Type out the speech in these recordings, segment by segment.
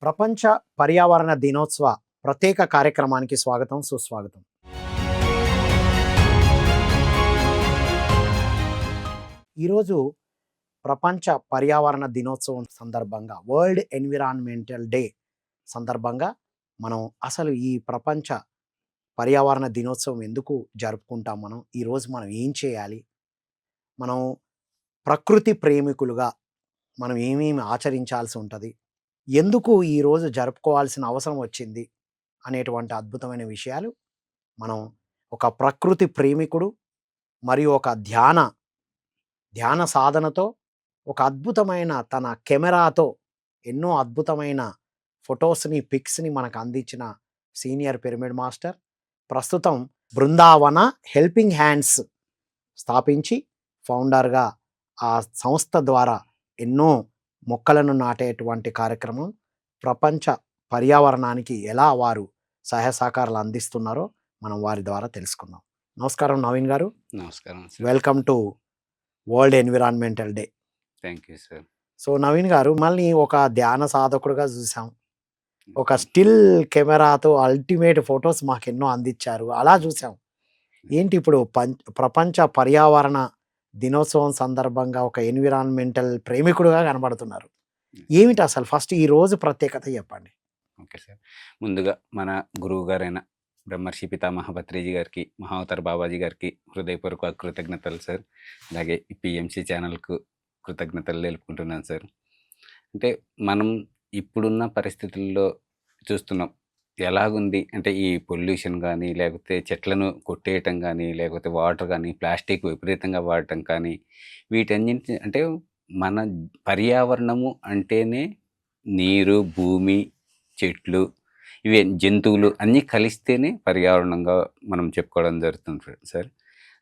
ప్రపంచ పర్యావరణ దినోత్సవ ప్రత్యేక కార్యక్రమానికి స్వాగతం సుస్వాగతం. ఈరోజు ప్రపంచ పర్యావరణ దినోత్సవం సందర్భంగా వరల్డ్ ఎన్విరాన్మెంటల్ డే సందర్భంగా మనం అసలు ఈ ప్రపంచ పర్యావరణ దినోత్సవం ఎందుకు జరుపుకుంటాం, ఈరోజు మనం ఏం చేయాలి, మనం ప్రకృతి ప్రేమికులుగా మనం ఏమేమి ఆచరించాల్సి ఉంటుంది, ఎందుకు ఈరోజు జరుపుకోవాల్సిన అవసరం వచ్చింది అనేటువంటి అద్భుతమైన విషయాలు మనం ఒక ప్రకృతి ప్రేమికుడు మరియు ఒక ధ్యాన సాధనతో ఒక అద్భుతమైన తన కెమెరాతో ఎన్నో అద్భుతమైన ఫొటోస్ని పిక్స్ని మనకు అందించిన సీనియర్ పిరమిడ్ మాస్టర్, ప్రస్తుతం బృందావన హెల్పింగ్ హ్యాండ్స్ స్థాపించి ఫౌండర్గా ఆ సంస్థ ద్వారా ఎన్నో మొక్కలను నాటేటువంటి కార్యక్రమం, ప్రపంచ పర్యావరణానికి ఎలా వారు సహాయ సహకారాలు అందిస్తున్నారో మనం వారి ద్వారా తెలుసుకుందాం. నమస్కారం నవీన్ గారు. నమస్కారం. Welcome to world environmental day. Thank you sir. So Naveen గారు, మళ్ళీ ఒక ధ్యాన సాధకుడుగా చూసాం, ఒక స్టిల్ కెమెరాతో అల్టిమేట్ ఫొటోస్ మాకు ఎన్నో అందించారు, అలా చూసాం. ఏంటి ఇప్పుడు ప్రపంచ పర్యావరణ దినోత్సవం సందర్భంగా ఒక ఎన్విరాన్మెంటల్ ప్రేమికుడుగా కనబడుతున్నారు. ఏమిటి అసలు ఫస్ట్ ఈ రోజు ప్రత్యేకత చెప్పండి. Okay sir. ముందుగా మన గురువు గారైన బ్రహ్మర్షి పితామహ పత్రిజీ గారికి, మహావతార్ బాబాజీ గారికి హృదయపూర్వక కృతజ్ఞతలు సార్. అలాగే ఈ పిఎంసి ఛానల్కు కృతజ్ఞతలు తెలుపుకుంటున్నాను సార్. అంటే మనం ఇప్పుడున్న పరిస్థితుల్లో చూస్తున్నాం ఎలాగుంది అంటే ఈ పొల్యూషన్ కానీ, లేకపోతే చెట్లను కొట్టేయటం కానీ, లేకపోతే వాటర్ కానీ, ప్లాస్టిక్ విపరీతంగా వాడటం కానీ, వీటన్నింటి అంటే మన పర్యావరణము అంటేనే నీరు, భూమి, చెట్లు, ఇవి జంతువులు అన్నీ కలిస్తేనే పర్యావరణంగా మనం చెప్పుకోవడం జరుగుతుంది సార్.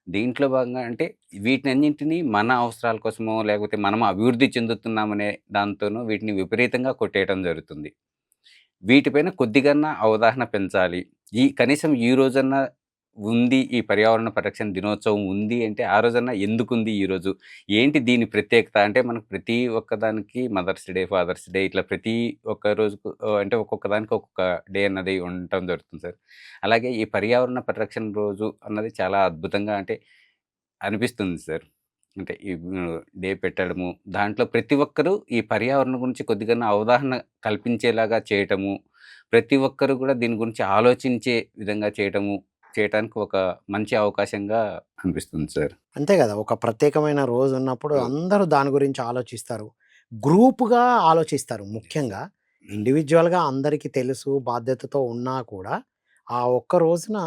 దీంట్లో భాగంగా అంటే వీటినన్నింటినీ మన అవసరాల కోసమో, లేకపోతే మనం అభివృద్ధి చెందుతున్నామనే దాంతోనో వీటిని విపరీతంగా కొట్టేయడం జరుగుతుంది. వీటిపైన కొద్దిగన్నా అవగాహన పెంచాలి. కనీసం ఈ రోజన్నా ఉంది, ఈ పర్యావరణ పరిరక్షణ దినోత్సవం ఉంది అంటే ఆ రోజన్నా ఎందుకుంది ఈరోజు, ఏంటి దీని ప్రత్యేకత అంటే మనకు ప్రతి ఒక్కదానికి మదర్స్ డే, ఫాదర్స్ డే ఇట్లా ప్రతి ఒక్క రోజుకు అంటే ఒక్కొక్క దానికి ఒక్కొక్క డే అన్నది ఉండటం జరుగుతుంది సార్. అలాగే ఈ పర్యావరణ పరిరక్షణ రోజు అన్నది చాలా అద్భుతంగా అంటే అనిపిస్తుంది సార్. అంటే ఈ డే పెట్టడము, దాంట్లో ప్రతి ఒక్కరూ ఈ పర్యావరణం గురించి కొద్దిగా అవగాహన కల్పించేలాగా చేయటము, ప్రతి ఒక్కరు కూడా దీని గురించి ఆలోచించే విధంగా చేయటానికి ఒక మంచి అవకాశంగా అనిపిస్తుంది సార్. అంతే కదా, ఒక ప్రత్యేకమైన రోజు ఉన్నప్పుడు అందరూ దాని గురించి ఆలోచిస్తారు, గ్రూప్గా ఆలోచిస్తారు. ముఖ్యంగా ఇండివిజువల్గా అందరికీ తెలుసు బాధ్యతతో ఉన్నా కూడా ఆ ఒక్క రోజున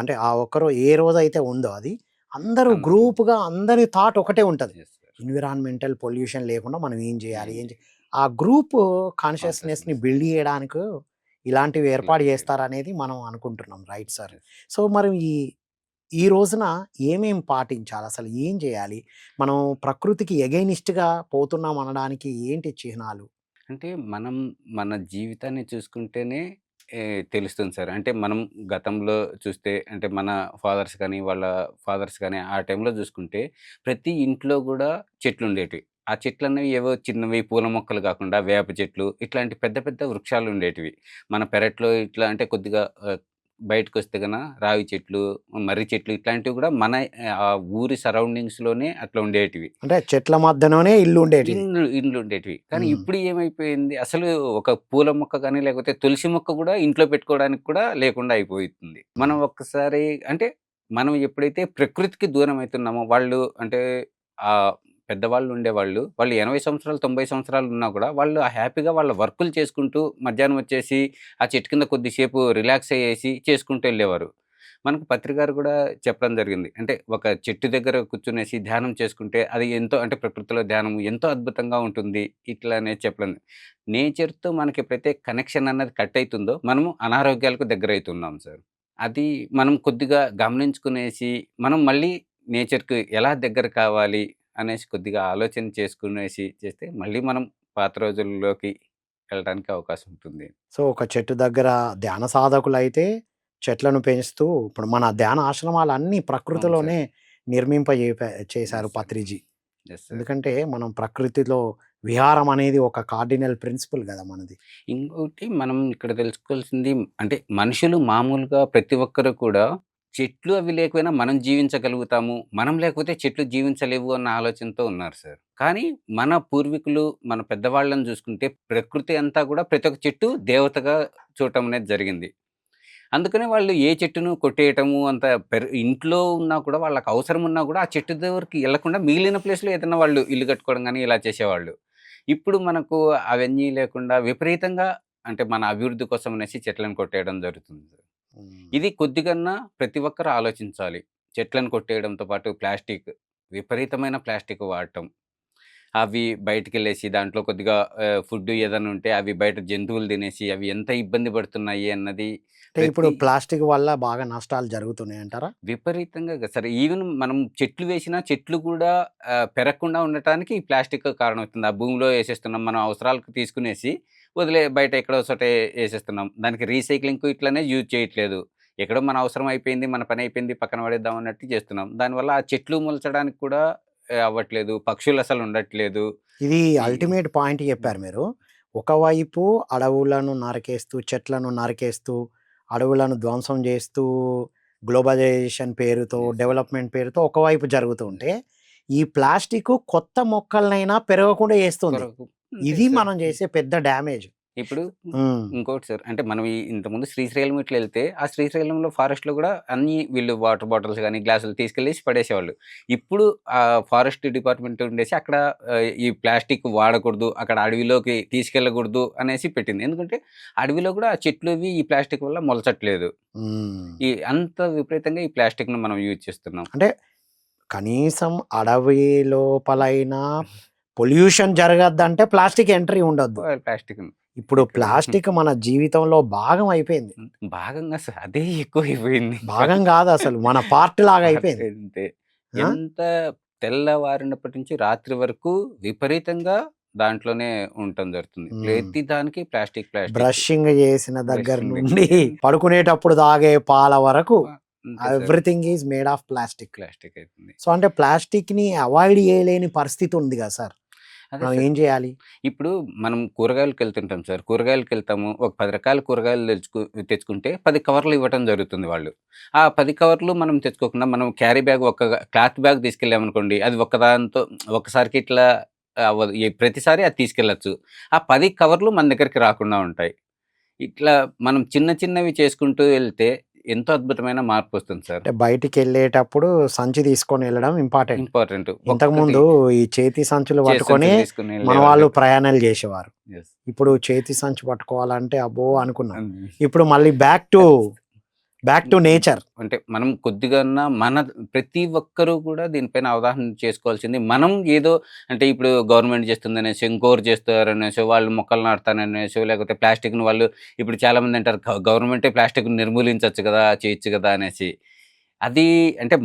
అంటే ఆ ఒక్కరో ఏ రోజు అయితే ఉందో అది అందరూ గ్రూప్గా అందరి థాట్ ఒకటే ఉంటుంది. ఎన్విరాన్మెంటల్ పొల్యూషన్ లేకుండా మనం ఏం చేయాలి, ఆ గ్రూప్ కాన్షియస్నెస్ని బిల్డ్ చేయడానికి ఇలాంటివి ఏర్పాటు చేస్తారనేది మనం అనుకుంటున్నాం. Right sir. సో మరి ఈ రోజున ఏమేం పాటించాలి, అసలు ఏం చేయాలి, మనం ప్రకృతికి ఎగైనిస్ట్గా పోతున్నాం అనడానికి ఏంటి చిహ్నాలు? అంటే మనం మన జీవితాన్ని చూసుకుంటేనే తెలుస్తుంది సార్. అంటే మనం గతంలో చూస్తే అంటే మన ఫాదర్స్ కానీ, వాళ్ళ ఫాదర్స్ కానీ ఆ టైంలో చూసుకుంటే ప్రతి ఇంట్లో కూడా చెట్లుండేటివి. ఆ చెట్లనేవి ఏవో చిన్నవి పూల మొక్కలు కాకుండా వేప చెట్లు ఇట్లాంటి పెద్ద పెద్ద వృక్షాలు ఉండేటివి. మన పెరట్లో ఇట్లా అంటే కొద్దిగా బయటకొస్తే గన రావి చెట్లు, మర్రి చెట్లు ఇట్లాంటివి కూడా మన ఊరి సరౌండింగ్స్‌లోనే అట్లా ఉండేటివి. అంటే చెట్ల మధ్యలోనే ఇల్లు ఉండేటివి. ఇండ్లు ఉండేటివి. కానీ ఇప్పుడు ఏమైపోయింది, అసలు ఒక పూల మొక్క కానీ, లేకపోతే తులసి మొక్క కూడా ఇంట్లో పెట్టుకోవడానికి కూడా లేకుండా అయిపోతుంది. మనం ఒక్కసారి అంటే మనం ఎప్పుడైతే ప్రకృతికి దూరం అవుతున్నామో, వాళ్ళు అంటే పెద్దవాళ్ళు ఉండేవాళ్ళు, వాళ్ళు 80 సంవత్సరాలు, 90 సంవత్సరాలు ఉన్నా కూడా వాళ్ళు హ్యాపీగా వాళ్ళ వర్కులు చేసుకుంటూ మధ్యాహ్నం వచ్చేసి ఆ చెట్టు కింద కొద్దిసేపు రిలాక్స్ అయ్యేసి చేసుకుంటూ వెళ్ళేవారు. మనకు పత్రికారు కూడా చెప్పడం జరిగింది. అంటే ఒక చెట్టు దగ్గర కూర్చునేసి ధ్యానం చేసుకుంటే అది ఎంతో అంటే ప్రకృతిలో ధ్యానం ఎంతో అద్భుతంగా ఉంటుంది. ఇట్లా అనేది చెప్పడం. నేచర్‌తో మనకి ఎప్పుడైతే కనెక్షన్ అన్నది కట్ అయితుందో మనము అనారోగ్యాలకు దగ్గరవుతున్నాం సార్. అది మనం కొద్దిగా గమనించుకునేసి మనం మళ్ళీ నేచర్‌కి ఎలా దగ్గర కావాలి అనేసి కొద్దిగా ఆలోచన చేసుకునేసి చేస్తే మళ్ళీ మనం పాత రోజుల్లోకి వెళ్ళడానికి అవకాశం ఉంటుంది. సో ఒక చెట్టు దగ్గర ధ్యాన సాధకులైతే చెట్లను పెంచుతూ ఇప్పుడు మన ధ్యాన ఆశ్రమాలన్నీ ప్రకృతిలోనే చేశారు పత్రిజీ. Yes sir. ఎందుకంటే మనం ప్రకృతిలో విహారం అనేది ఒక కార్డినల్ ప్రిన్సిపల్ గదా మనది. ఇంకోటి మనం ఇక్కడ తెలుసుకోవాల్సింది అంటే మనుషులు మామూలుగా ప్రతి ఒక్కరు కూడా చెట్లు అవి లేకపోయినా మనం జీవించగలుగుతాము. మనం లేకపోతే చెట్లు జీవించలేవు అన్న ఆలోచనతో ఉన్నారు సార్. కానీ మన పూర్వీకులు, మన పెద్దవాళ్ళని చూసుకుంటే ప్రకృతి అంతా కూడా ప్రతి ఒక్క చెట్టు దేవతగా చూడటం అనేది జరిగింది. అందుకనే వాళ్ళు ఏ చెట్టును కొట్టేయటము అంత ఇంట్లో ఉన్నా కూడా వాళ్ళకి అవసరం ఉన్నా కూడా ఆ చెట్టు దగ్గరికి ఎళ్ళకుండా మిగిలిన ప్లేస్‌లో ఏదైనా వాళ్ళు ఇల్లు కట్టుకోవడం గాని ఇలా చేసేవాళ్ళు. ఇప్పుడు మనకు అవన్నీ లేకుండా విపరీతంగా అంటే మన అభివృద్ధి కోసం అనేసి చెట్లను కొట్టేయడం జరుగుతుంది. హ్మ్. ఇది కొద్దిగన్నా ప్రతి ఒక్కరు ఆలోచించాలి. చెట్లను కొట్టేయడంతో పాటు విపరీతమైన ప్లాస్టిక్ వాడటం. అవి బయటికెళ్ళేసి దాంట్లో కొద్దిగా ఫుడ్ ఏదైనా ఉంటే అవి బయట జంతువులు తినేసి అవి ఎంత ఇబ్బంది పడుతున్నాయి అన్నది అంటే ఇప్పుడు ప్రతి ప్లాస్టిక్ వల్ల బాగా నష్టాలు జరుగుతున్నాయంటారా? విపరీతంగా సరే ఈవెన్ మనం చెట్లు వేసినా చెట్లు కూడా పెరగకుండా ఉండటానికి ఈ ప్లాస్టిక్ కారణమవుతుంది. ఆ భూమిలో ఏసేస్తున్నాం. మనం అవసరాలకు తీసుకునేసి బయట ఎక్కడో చోట ఏసేస్తున్నాం. దానికి రీసైక్లింగ్‌కు ఇట్లనే యూజ్ చేయట్లేదు. ఎక్కడో మన అవసరం అయిపోయింది, మన పని అయిపోయింది, పక్కన పడేద్దాం అన్నట్టు చేస్తున్నాం. దానివల్ల ఆ చెట్లు మొలచడానికి కూడా అవ్వట్లేదు. పక్షులు అసలు ఉండట్లేదు. ఇది ఈ అల్టిమేట్ పాయింట్ హ్మ్. చెప్పారు మీరు. ఒకవైపు అడవులను నరికేస్తూ, చెట్లను నరికేస్తూ, అడవులను ధ్వంసం చేస్తూ, గ్లోబలైజేషన్ పేరుతో, యెస్. డెవలప్‌మెంట్ పేరుతో ఒకవైపు జరుగుతూ ఉంటే, యెస్. ఈ ప్లాస్టికు కొత్త మొక్కలనైనా పెరగకుండా చేస్తుంది. కొరకు అంతే ఇది సార్. మనం చేసే పెద్ద డ్యామేజ్. ఇప్పుడు హ్మ్. ఇంకోటి సార్ అంటే మనం ఇంతకుముందు శ్రీశైలం ఇట్లా ఎళ్తే, ఆ శ్రీశైలంలో ఫారెస్ట్‌లో గూడా అన్నీ వీళ్ళు వాటర్ బాటిల్స్ గానీ, గ్లాసులు తీసుకెళ్ళేసి పడేసేవాళ్ళు. ఇప్పుడు ఫారెస్ట్ డిపార్ట్‌మెంట్ ఉండేసి అక్కడ ఈ ప్లాస్టిక్ వాడకూడదు, అక్కడ అడవిలోకి తీసుకెళ్ళకూడదు అనేసి పెట్టింది. ఎందుకంటే అడవిలో గూడా ఆ చెట్లు ఇవి ఈ ప్లాస్టిక్ వల్ల మొలచట్లేదు. హ్మ్. అంత విపరీతంగా ఈ ప్లాస్టిక్‌ని మనం యూజ్ చేస్తున్నాం. అంటే కనీసం అడవి లోపలైనా పొల్యూషన్ జరగద్దంటే ప్లాస్టిక్ ఎంట్రీ ఉండొద్దు. ప్లాస్టిక్‌ని ఇప్పుడు ఇక్కడ ప్లాస్టిక్ మన జీవితంలో భాగం అయిపోయింది. భాగంగా అదే ఎక్కువైపోయింది. భాగం గాదసలు. మన పార్ట్ లాగా పార్ట్ అయిపోయింది. అంతే. ఆ! ఎంత తెల్లవారినప్పటి నుంచి రాత్రి వరకు విపరీతంగా దాంట్లోనే ఉండటం జరుగుతుంది. హ్మ్. ప్రతి దానికి ప్లాస్టిక్, ప్లాస్టిక్. బ్రషింగ్ చేసిన దగ్గర బ్రషింగ్ నుండి దగ్గర పడుకునేటప్పుడు తాగే పాల వరకు అంతే sir. Everything is made of plastic. Plastic అయితుంది. సో, అంటే ప్లాస్టిక్‌ని అవాయిడ్ చేయలేని పరిస్థితి ఉంది గదా సార్! అదే మనం సార్. ఏం చేయాలి? ఇప్పుడు మనం కూరగాయలకెళ్తుంటాం సార్. కూరగాయలకెళ్తాము. ఒక 10 రకాల కూరగాయలు తెచ్చుకుంటే 10 కవర్లు ఇవ్వటం జరుగుతుంది వాళ్ళు. ఆ 10 కవర్లు మనం తెచ్చుకోకుండా మనం క్యారీ బ్యాగ్ ఒక క్లాత్ బ్యాగ్ తీసుకెళ్ళామనుకోండి. అది ఒక్కదాంతో ఒక్కసారికి ఇట్లా అవ్వదు. ప్రతిసారి అది తీసుకెళ్ళొచ్చు. ఆ 10 కవర్లు మన దగ్గరికి రాకుండా ఉంటాయి. ఇట్లా మనం చిన్న చిన్నవి చేసుకుంటూ వెళ్తే ఎంతో అద్భుతమైన మార్పొస్తుంది సార్. అంటే బయటికెళ్ళేటప్పుడు సంచి తీసుకొని ఎళ్ళడం ఇంపార్టెంట్. ఇంపార్టెంట్. ఒక్కటి ఇంతకుముందు ఈ చేతి సంచులు పట్టుకొని సంచులు తీసుకొని మన వాళ్ళు వెళ్ళేవాళ్ళు. ప్రయాణాలు చేసేవారు. యెస్. ఇప్పుడు చేతి సంచి పట్టుకోవాలంటే అబ్బో! అనుకున్నాం. హ్మ్. ఇప్పుడు మళ్ళీ బ్యాక్ టు హ్మ్. నేచర్. అంటే మనం కొద్దిగన్నా ప్రతి ఒక్కరు కూడా దీనిపైన అవగాహన చేసుకోవాల్సింది. మనం ఏదో అంటే ఇప్పుడు గవర్నమెంట్ చేస్తుందనేసో, ఇంకోరు చేస్తారనేసో, వాళ్ళు మొక్కలు నాటుతాననేసో, లేకపోతే ప్లాస్టిక్‌ని వాళ్ళు ఇప్పుడు చాలామంది అంటారు గవర్నమెంటే ప్లాస్టిక్‌ని నిర్మూలించొచ్చు కదా! చేయొచ్చు కదా! అనేసి. అది అంటే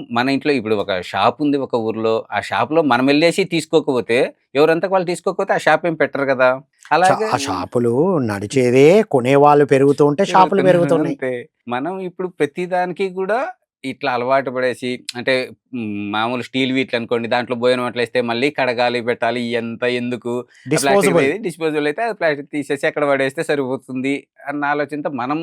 మన ఇంట్లో ఇప్పుడు ఒక షాప్ ఉంది ఒక ఊర్లో. ఆ షాప్‌లో మనమెళ్ళేసి తీసుకోకపోతే ఎవరంతకు వాళ్ళు తీసుకోకపోతే ఆ షాప్ ఏం పెట్టరు కదా! అలాగే ఆ షాపులు నడిచేదే కొనేవాళ్ళు పెరుగుతూ ఉంటే షాపులు పెరుగుతున్నారు పెరుగుతున్నాయి. అంతే. మనం ఇప్పుడు ప్రతి దానికి గూడా ఇట్లా అలవాటు పడేసి అంటే మామూలు స్టీల్‌వి ఇట్లనుకోండి దాంట్లో భోజనం అట్లేస్తే మళ్ళీ కడగాలి, పెట్టాలి ఇయంతా ఎందుకు? ఆ డిస్పోజబుల్. ప్లాస్టిక్‌ది డిస్పోజబుల్ అయితే ఆ ప్లాస్టిక్ తీసేసి అక్కడ పడేస్తే సరిపోతుంది అన్న ఆలోచనతో మనం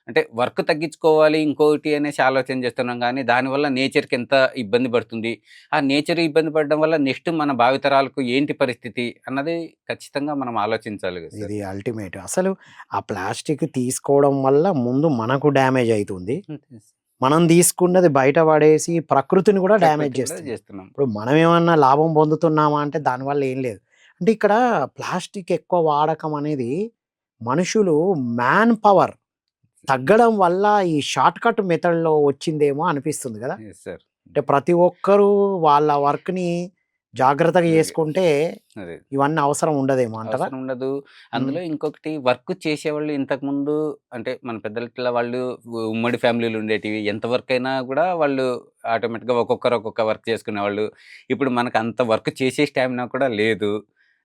అంటే వర్క్ తగ్గించుకోవాలి ఇంకోటి అనేసి ఆలోచన చేస్తున్నాం గానీ, దానివల్ల నేచర్‌కి ఎంత ఇబ్బంది పడుతుంది. ఆ నేచర్ ఇబ్బంది పడడం వల్ల నెక్స్ట్ మన భావితరాలకు ఏంటి పరిస్థితి అన్నది ఖచ్చితంగా మనం ఆలోచించాలి గదా సార్. ఇది అల్టిమేట్. అసలు ఆ ప్లాస్టిక్ తీసుకోవడం వల్ల ముందు మనకు డ్యామేజ్ అయితుంది. అంతే. మనం తీసుకున్నది బయట పడేసి ప్రకృతిని కూడా డ్యామేజ్ ప్రకృతి గూడా చేస్తున్నాం. చేస్తున్నాం. ఇప్పుడు మనమేమన్నా లాభం పొందుతున్నామా అంటే దానివల్ల ఏం లేదు. అంటే ఇక్కడ ప్లాస్టిక్ ఎక్కువ వాడకం అనేది మనుషులు మ్యాన్ పవర్ తగ్గడం వల్ల ఈ షార్ట్‌కట్ మెథడ్‌లో వచ్చిందేమో అనిపిస్తుంది గదా! Yes sir. అంటే ప్రతి ఒక్కరు వాళ్ళ వర్క్‌ని జాగ్రత్తగా అలాగే. చేసుకుంటే అదే. ఇవన్నీ అవసరం ఉండదేమో అంటారా? అవసరం ఉండదు. హ్మ్. అందులో ఇంకొకటి వర్క్ చేసేవాళ్ళు ఇంతకుముందు అంటే మన పెద్దల వాళ్ళు ఉమ్మడి ఫ్యామిలీలు ఉండేటివి. ఎంత వర్కయినా గూడా వాళ్ళు ఆటోమేటిక్‌గా ఒక్కొక్కరు ఒక్కొక్క వర్క్ చేసుకునేవాళ్ళు. ఇప్పుడు మనకు అంత వర్క్ చేసే స్టామినా కూడా లేదు.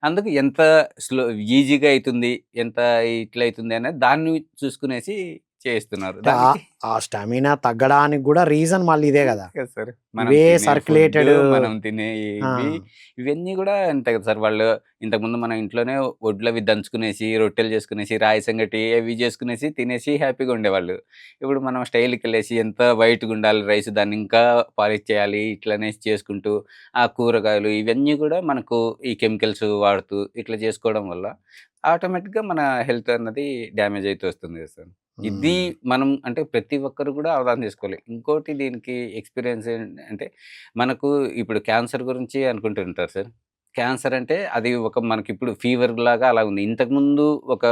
అందుకు ఎంత స్లో ఈజీగా అయితుంది, ఎంత ఇట్లయితుంది అనేది దాన్ని చూసుకునేసి చేస్తున్నారు. అంటే దానికి ఆ స్టామినా తగ్గడానికి కూడా రీజన్ మళ్ళీ ఇదే కదా. కదా సార్. మనం ఇవే తినే సర్క్యులేటెడ్. ఫుడ్డు, మనం తినే ఆ, ఇవి, ఇవన్నీ గూడా అంతే కదా సార్. వాళ్ళు ఇంతకుముందు మన ఇంట్లోనే వడ్లవి దంచుకునేసి, రొట్టెలు చేసుకునేసి, రాగి సంగటి అవి చేసుకునేసి, తినేసి హ్యాపీగా ఉండేవాళ్ళు. ఇప్పుడు మనం స్టైల్‌కెళ్ళేసి ఎంత వైట్‌గుండాలి రైస్, దాన్ని ఇంకా పాలిష్ చేయాలి, ఇట్లనేసి చేసుకుంటూ, ఆ కూరగాయలు ఇవన్నీ గూడా మనకు ఈ కెమికల్స్ వాడుతూ ఇట్లా చేసుకోవడం వల్ల ఆటోమేటిక్‌గా మన హెల్త్ అన్నది డ్యామేజ్ అయితూ వస్తుంది కదా సార్. ఇది ఉమ్, మనం అంటే ప్రతి ఒక్కరు కూడా అవగాహన చేసుకోవాలి. ఇంకోటి దీనికి ఎక్స్‌పీరియన్స్ అంటే మనకు ఇప్పుడు క్యాన్సర్ గురించి అనుకుంటుంటారు సార్. క్యాన్సర్ అంటే అది ఒక మనకిప్పుడు ఫీవర్‌లాగా అలా ఉంది. ఇంతకుముందు ఒక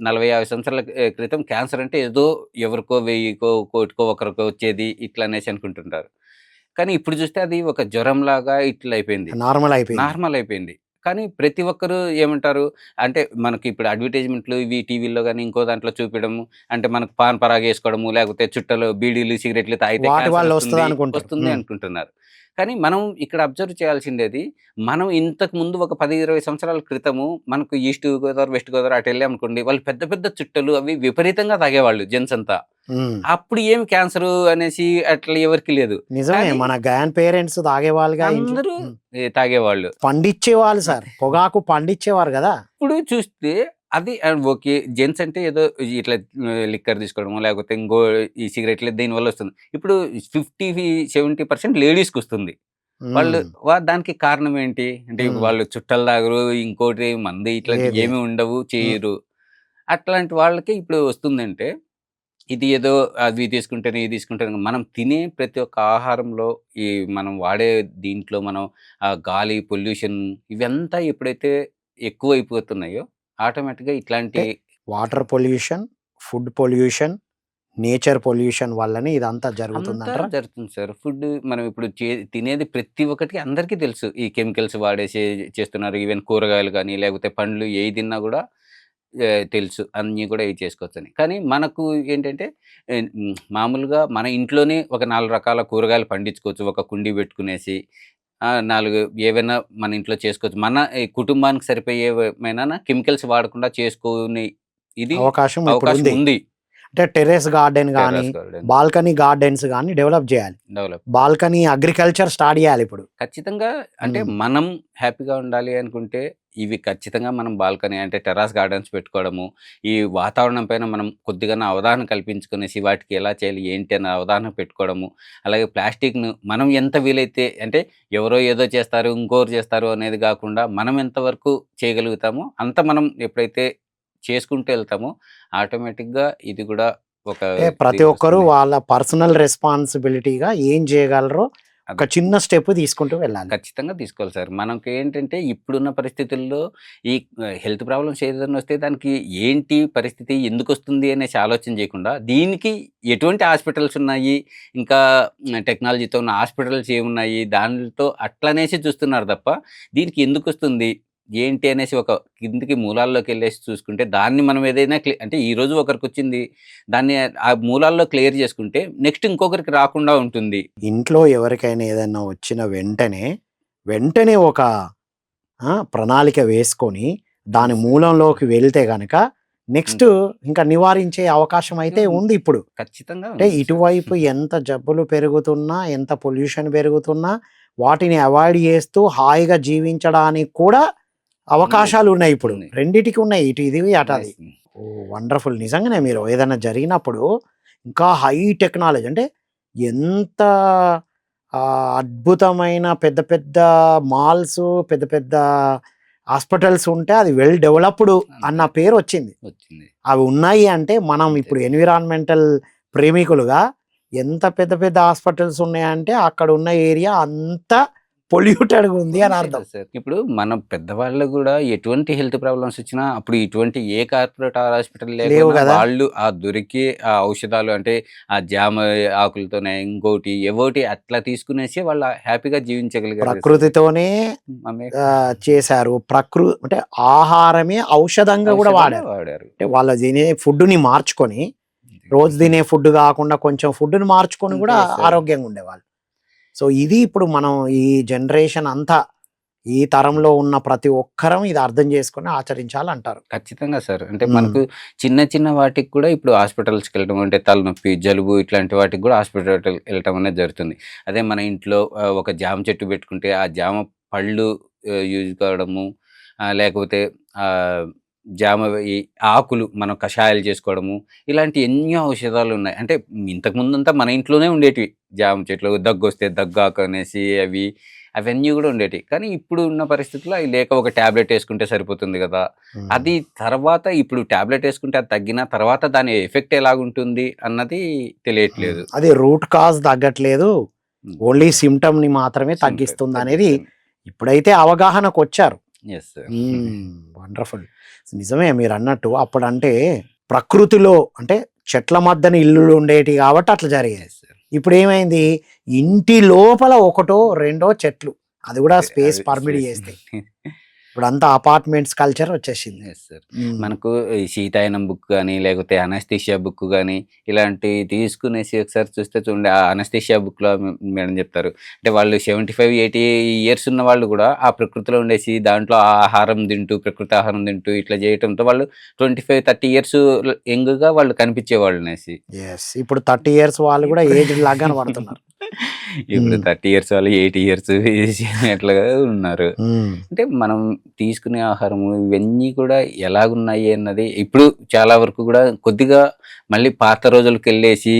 40, 50 సంవత్సరాల క్రితం క్యాన్సర్ అంటే ఏదో ఎవరికో, వెయ్యికో, కోటికో ఒకరికో వచ్చేది ఇట్లా అనేసి అనుకుంటుంటారు. కానీ ఇప్పుడు చూస్తే అది ఒక జ్వరంలాగా ఇట్లా అయిపోయింది. నార్మల్ అయిపోయింది. నార్మల్ అయిపోయింది. కానీ ప్రతి ఒక్కరు ఏమంటారు, అంటే మనకి ఇప్పుడు అడ్వర్టైజ్‌మెంట్‌లు ఇవి టీవీల్లో గాని, ఇంకో దాంట్లో చూపియడము, అంటే మనకు పాన్ పరాగేసుకోవడము, లేకపోతే చుట్టలు బీడీలు, సిగరెట్లు తాగితే వాటి క్యాన్సర్ వల్ల వస్తుంది వస్తుంది, అనుకుంటారు. వస్తుంది అనుకుంటున్నారు. కానీ మనం ఇక్కడ అబ్జర్వ్ చేయాల్సిందేది, మనం ఇంతకు ముందు ఒక 10, 20 సంవత్సరాల క్రితము మనకు ఈస్ట్ గోదావరి, వెస్ట్ గోదావరి అటెళ్ళామనుకోండి, వాళ్ళు పెద్ద పెద్ద చుట్టలు అవి విపరీతంగా తాగేవాళ్ళు జెంట్స్ అంతా. ఉమ్, అప్పుడు ఏమి క్యాన్సరు అనేసి అట్లా ఎవరికీ లేదు. నిజమే, కానీ మన గ్రాండ్ పేరెంట్స్ తాగేవాళ్ళుగా ఇంట్లో. అందరూ తాగేవాళ్ళు. పండించేవాళ్ళు సార్, పొగాకు పండించేవారు కదా. ఇప్పుడు చూస్తే అది ఓకే. జెంట్స్ అంటే ఏదో ఇట్లా లిక్కర్ తీసుకోవడమో, లేకపోతే ఇంకో ఈ సిగరెట్‌లు దీనివల్ల వస్తుంది. ఇప్పుడు 50, 70% లేడీస్‌కొస్తుంది. వాళ్ళు ఉమ్, దానికి కారణం ఏంటి? అంటే ఉమ్, వాళ్ళు చుట్టలు తాగరు, ఇంకోటి మందు ఇట్లాంటివి లేదు. ఏమి ఉండవు, ఉమ్, చేయరు. అట్లాంటి వాళ్ళకి ఇప్పుడు వస్తుందంటే, ఇది ఏదో అవి తీసుకుంటేనే, ఇది తీసుకుంటేనే మనం తినే ప్రతి ఒక్క ఆహారంలో ఈ మనం వాడే దీంట్లో మనం గాలి పొల్యూషన్ ఇవంతా ఎప్పుడైతే ఎక్కువైపోతున్నాయో ఆటోమేటిక్‌గా ఇట్లాంటి అంటే water pollution, food pollution, nature pollution వల్లనే ఇదంతా అంతా జరుగుతుందంటారా? జరుగుతుంది సార్. ఫుడ్ మనం ఇప్పుడు తినేది ప్రతి ఒక్కటికి అందరికీ తెలుసు. ఈ కెమికల్స్ వాడేసి చేస్తున్నారు. ఈవెన్ కూరగాయలు గానీ, లేకపోతే పండ్లు ఏయి తిన్నా గూడా తెలుసు. అన్నీ గూడా ఇవి చేసుకోవచ్చని. కానీ మనకు ఏంటంటే మామూలుగా మన ఇంట్లోనే ఒక 4 రకాల కూరగాయలు పండించుకోవచ్చు. ఒక కుండీ పెట్టుకునేసి 4 ఏవైనా మన ఇంట్లో చేసుకోవచ్చు. మన ఈ కుటుంబానికి సరిపోయేవేమైనా కెమికల్స్ వాడకుండా చేసుకునే ఇది అవకాశం అవకాశం ఇప్పుడుంది. ఉంది. అంటే టెర్రస్ గార్డెన్ గానీ, టెర్రస్ గార్డెన్ బాల్కనీ గార్డెన్స్ గానీ డెవలప్ జేయాలి. డెవలప్. బాల్కనీ అగ్రికల్చర్ స్టార్ట్ జేయాలిప్పుడు. ఖచ్చితంగా అంటే హ్మ్. మనం హ్యాపీగా ఉండాలి అనుకుంటే, ఇవి ఖచ్చితంగా మనం బాల్కనీ అంటే టెర్రస్ గార్డెన్స్ పెట్టుకోవడము, ఈ వాతావరణం పైన మనం కొద్దిగన్నా అవగాహన కల్పించుకునేసి వాటికి ఎలా చేయాలి, ఏంటి అన్న అవగాహన పెట్టుకోవడము. అలాగే ప్లాస్టిక్‌ను మనం ఎంత వీలైతే అంటే ఎవరో ఏదో చేస్తారు, ఇంకోరు చేస్తారు అనేది గాకుండా మనం ఎంతవరకు చేయగలుగుతామో అంత మనం ఎప్పుడైతే చేసుకుంటూ ఎళ్తామో ఆటోమేటిక్‌గా ఇది గూడా ఒక అంటే ప్రతి ఒక్కరు దీనికొస్తుంది. వాళ్ళ పర్సనల్ రెస్పాన్సిబిలిటీగా ఏం జేయగలరో ఒక అది చిన్న స్టెప్ తీసుకుంటూ వెళ్ళాలి. ఖచ్చితంగా తీసుకోవాలి సార్. మనకేంటంటే ఇప్పుడున్న పరిస్థితుల్లో ఈ హెల్త్ ప్రాబ్లమ్స్ ఏదైనా వస్తే దానికి ఏంటి పరిస్థితి? ఎందుకొస్తుంది? అనేసి ఆలోచన చేయకుండా దీనికి ఎటువంటి హాస్పిటల్స్ ఉన్నాయి? ఇంకా టెక్నాలజీతో ఉన్న హాస్పిటల్స్ ఏమున్నాయి? దానితో అట్లనేసి చూస్తున్నారు తప్ప దీనికి ఎందుకొస్తుంది? ఏంటి? అనేసి ఒక కిందికి మూలాల్లోకెళ్ళేసి చూసుకుంటే దాన్ని మనం ఏదైనా అంటే ఈరోజు ఒకరికొచ్చింది. దాన్ని ఆ మూలాల్లో క్లియర్ చేసుకుంటే నెక్స్ట్ ఇంకొకరికి రాకుండా ఉంటుంది. ఇంట్లో ఎవరికైనా ఏదన్నా వచ్చిన వెంటనే, వెంటనే ఒక ప్రణాళిక వేసుకొని, దాని యెస్ సార్. మూలంలోకి వెళ్తే గనక హ్మ్. నెక్స్ట్ ఇంకా నివారించే అవకాశం అయితే ఉంది ఇప్పుడు. ఖచ్చితంగా అంటే ఉంది సార్. ఇటువైపు ఎంత జబ్బులు పెరుగుతున్నా, ఎంత పొల్యూషన్ పెరుగుతున్నా, వాటిని అవాయిడ్ చేస్తూ హాయిగా జీవించడానికి కూడా ఉంది. అవకాశాలున్నాయి ఇప్పుడు. ఉంది. రెండిటికి ఉన్నాయి. ఇటు ఇది, అటు అది. నైస్. ఓహ్! వండర్‌ఫుల్. నిజంగానే మీరు ఏదైనా జరిగినప్పుడు ఇంకా హై టెక్నాలజీ అంటే ఎంత అద్భుతమైన పెద్ద పెద్ద మాల్సు, పెద్ద పెద్ద హాస్పిటల్స్ ఉంటే అది వెల్ డెవలప్‌డ్ అన్న అంతే. పేరొచ్చింది. వచ్చింది. అవి ఉన్నాయి అంటే మనం అంతే. ఇప్పుడు ఎన్విరాన్మెంటల్ ప్రేమికులుగా ఎంత పెద్ద పెద్ద హాస్పిటల్స్ ఉన్నాయంటే అక్కడ ఉన్న ఏరియా అంతా పొల్యూటెడ్‌గా ఉంది అని అంతే అర్థం. కదా సార్. ఇప్పుడు మన పెద్దవాళ్ళు గూడా ఎటువంటి హెల్త్ ప్రాబ్లమ్స్ వచ్చినా అప్పుడు ఇటువంటి ఏ కార్పొరేట్ హాస్పిటల్ లేవు లేకపోయినా గదా! వాళ్ళు దొరికే ఆ ఔషధాలు అంటే ఆ జామ ఆకులతోనే ఇంకోటి ఏవోటి అట్లా తీసుకునేసి వాళ్ళు హ్యాపీగా జీవించగలిగారు కదా సార్. ప్రకృతితోనే మమే చేశారు. అంటే ఆహారమే ఔషధంగా గూడా ఔషధంగా వాడారు. వాడారు. అంటే వాళ్ళు తినే ఫుడ్‌ని మార్చుకొని, రోజు తినే ఫుడ్ గాకుండా కొంచెం ఫుడ్‌ని మార్చుకొని అంతే గూడా సార్. ఆరోగ్యంగా ఉండేవాళ్ళు. సో, ఇది ఇప్పుడు మనం ఈ జనరేషన్ అంతా ఈ తరంలో ఉన్న ప్రతి ఒక్కరం ఇది అర్థం చేసుకొని ఆచరించాలంటారు. ఖచ్చితంగా సార్. అంటే హ్మ్. మనకు చిన్న చిన్న వాటికి కూడా ఇప్పుడు హాస్పిటల్స్‌కి వెళ్ళడం అంటే తలనొప్పి, జలుబు ఇట్లాంటి వాటికి కూడా హాస్పిటల్ వెళ్ళటం అనేది జరుగుతుంది. అదే మన ఇంట్లో ఒక జామ చెట్టు పెట్టుకుంటే ఆ జామ పళ్ళు యూజ్ కావడము, లేకపోతే ఆహ్, జామ ఈ ఆకులు మనం కషాయాలు చేసుకోవడము, ఇలాంటి ఎన్నో ఔషధాలున్నాయి. అంటే ఇంతకుముందంతా మన ఇంట్లోనే ఉండేటివి. జామ చెట్లు దగ్గొస్తే దగ్గాకు అనేసి అవన్నీ గూడా ఉండేటియి. కానీ ఇప్పుడు ఉన్న పరిస్థితిలో అయి లేక ఒక టాబ్లెట్ యేసుకుంటే సరిపోతుంది గదా! హ్మ్. అది తర్వాత ఇప్పుడు టాబ్లెట్ యేసుకుంటే అది తగ్గిన తర్వాత దాని ఎఫెక్ట్ ఎలాగుంటుంది అన్నది తెలియట్లేదు. అది రూట్ కాజ్ తగ్గట్లేదు. హ్మ్. ఓన్లీ సిమ్టమ్‌ని మాత్రమే సింపుల్ తగ్గిస్తుందనేది తగ్గిస్తుంది. ఇప్పుడైతే అవగాహనకొచ్చారు. Yes sir. వండర్‌ఫుల్. నిజమే మీరన్నట్టు అప్పుడంటే ప్రకృతిలో అంటే చెట్ల మధ్యన ఇల్లులు ఉండేటివి కాబట్టి అట్లా జరిగేది. Yes sir. ఇప్పుడేమైంది ఇంటి లోపల ఒకటో, రెండో చెట్లు. అది కూడా స్పేస్ అది పర్మిట్ స్పేస్ చేస్తే. ఇప్పుడంతా అపార్ట్మెంట్స్ కల్చర్ వచ్చేసింది. Yes sir. హ్మ్. మనకు ఈ శీతాయనం బుక్ గాని, లేకపోతే అనస్థీషియా బుక్ గాని, ఇలాంటివి తీసుకునేసి ఒకసారి చూస్తే చూడండి ఆ అనస్థీషియా బుక్‌లో మేడం చెప్తారు. అంటే వాళ్ళు 75, 80 ఇయర్స్ ఉన్న వాళ్ళు గూడా ఆ ప్రకృతిలో ఉండేసి దాంట్లో ఆ ఆహారం తింటూ, ప్రకృతి ఆహారం తింటూ ఇట్లా చేయటంతో వాళ్ళు 25, 30 ఇయర్స్ యంగ్‌గా వాళ్ళు కనిపించేవాళ్ళనేసి. యెస్. ఇప్పుడు 30 ఇయర్స్ వాళ్ళు కూడా ఇప్పుడు ఏజ్డ్ లాగా కనపడుతున్నారు. ఇప్పుడు హ్మ్. 30 ఇయర్స్ వాళ్ళు 80 ఇయర్స్ అట్లాగా ఉన్నారు. హ్మ్. అంటే మనం తీసుకునే ఆహారము ఇవన్నీ కూడా ఎలాగున్నాయి అన్నది ఇప్పుడు చాలా వరకు కూడా కొద్దిగా మళ్ళీ పాత రోజులకెళ్ళేసి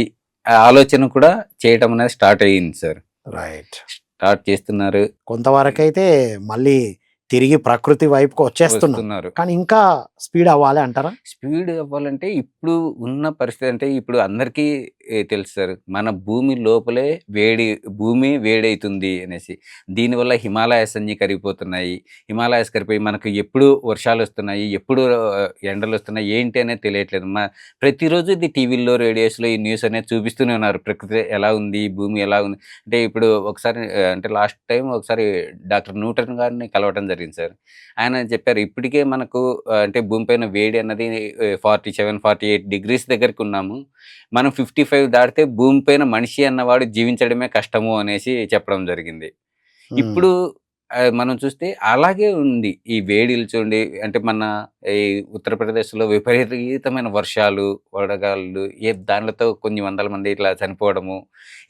ఆ ఆలోచన కూడా చేయటం అనేది స్టార్ట్ అయ్యింది సార్. రైట్. స్టార్ట్ చేస్తున్నారు. కొంతవరకైతే మళ్ళీ తిరిగి ప్రకృతి వైపుకొచ్చేస్తున్నాం. వస్తున్నారు. కానీ ఇంకా స్పీడ్ అవ్వాలి అంటారా? స్పీడ్ అవ్వాలంటే ఇప్పుడు ఉన్న పరిస్థితి అంటే ఇప్పుడు అందరికీ తెలుసు సార్. మన భూమి లోపలే భూమి వేడైతుంది అనేసి. దీనివల్ల హిమాలయాస్ అన్నీ కరిగిపోతున్నాయి. హిమాలయాస్ కరిగిపోయి మనకు ఎప్పుడు వర్షాలొస్తున్నాయి, ఎప్పుడు ఎండలొస్తున్నాయి ఏంటి అనేది తెలియట్లేదు. ప్రతిరోజు ఇది టీవీల్లో, రేడియోస్‌లో ఈ న్యూస్ అనేది చూపిస్తూనే ఉన్నారు. ప్రకృతి ఎలా ఉంది? భూమి ఎలా ఉంది? అంటే ఇప్పుడు ఒకసారి అంటే లాస్ట్ టైమ్ ఒకసారి డాక్టర్ న్యూటన్ గారిని కలవటం జరిగింది సార్. ఆయన చెప్పారు ఇప్పటికే మనకు అంటే భూమి పైన వేడి అన్నది 47, 48 డిగ్రీస్ దగ్గరకున్నాము. మనం 55 దాటితే భూమి పైన మనిషి అన్నవాడు జీవించడమే కష్టము అనేసి చెప్పడం జరిగింది. హ్మ్. ఇప్పుడు మనం చూస్తే అలాగే ఉంది. ఈ వేడిలు చూడండి అంటే మన ఈ ఉత్తరప్రదేశ్‌లో విపరీతమైన వర్షాలు, వడగాలులు దానిలతో కొన్ని వందల మంది ఇట్లా చనిపోవడము,